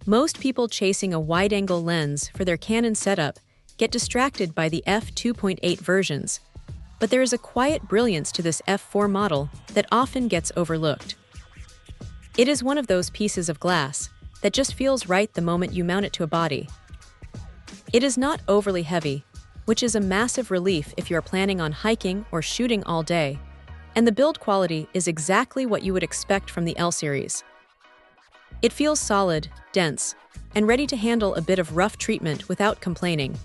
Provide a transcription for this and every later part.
Most people chasing a wide-angle lens for their Canon setup get distracted by the f2.8 versions, but there is a quiet brilliance to this f4 model that often gets overlooked. It is one of those pieces of glass that just feels right the moment you mount it to a body. It is not overly heavy, which is a massive relief if you are planning on hiking or shooting all day, and the build quality is exactly what you would expect from the L series. It feels solid, dense, and ready to handle a bit of rough treatment without complaining.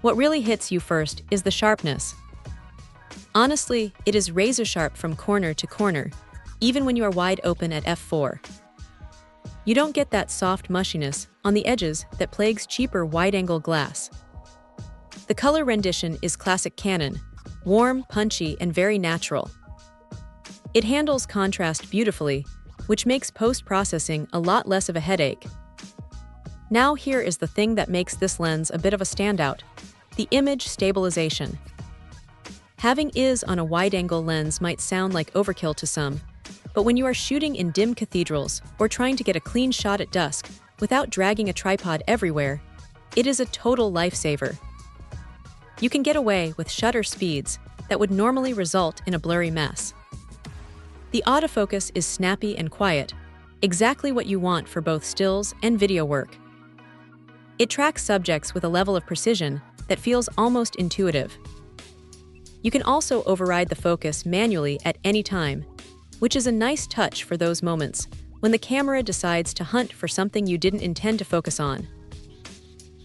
What really hits you first is the sharpness. Honestly, it is razor sharp from corner to corner, even when you are wide open at f4. You don't get that soft mushiness on the edges that plagues cheaper wide-angle glass. The color rendition is classic Canon, warm, punchy, and very natural. It handles contrast beautifully, which makes post-processing a lot less of a headache. Now here is the thing that makes this lens a bit of a standout: the image stabilization. Having IS on a wide-angle lens might sound like overkill to some, but when you are shooting in dim cathedrals or trying to get a clean shot at dusk without dragging a tripod everywhere, it is a total lifesaver. You can get away with shutter speeds that would normally result in a blurry mess. The autofocus is snappy and quiet, exactly what you want for both stills and video work. It tracks subjects with a level of precision that feels almost intuitive. You can also override the focus manually at any time, which is a nice touch for those moments when the camera decides to hunt for something you didn't intend to focus on.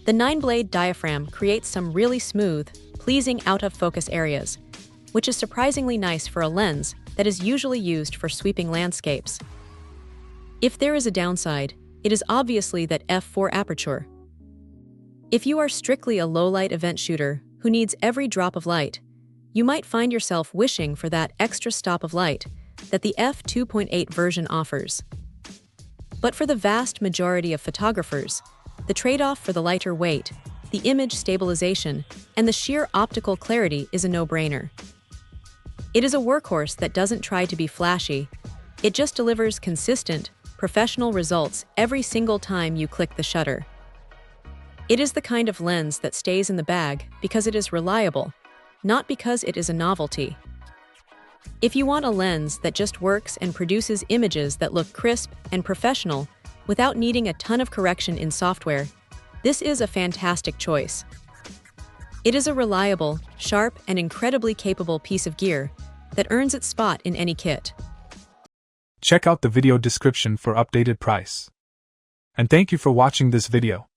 The 9-blade diaphragm creates some really smooth, pleasing out-of-focus areas, which is surprisingly nice for a lens that is usually used for sweeping landscapes. If there is a downside, it is obviously that f4 aperture. If you are strictly a low-light event shooter who needs every drop of light, you might find yourself wishing for that extra stop of light that the f2.8 version offers. But for the vast majority of photographers, the trade-off for the lighter weight, the image stabilization, and the sheer optical clarity is a no-brainer. It is a workhorse that doesn't try to be flashy. It just delivers consistent, professional results every single time you click the shutter. It is the kind of lens that stays in the bag because it is reliable, not because it is a novelty. If you want a lens that just works and produces images that look crisp and professional without needing a ton of correction in software, this is a fantastic choice. It is a reliable, sharp, and incredibly capable piece of gear that earns its spot in any kit. Check out the video description for updated price. And thank you for watching this video.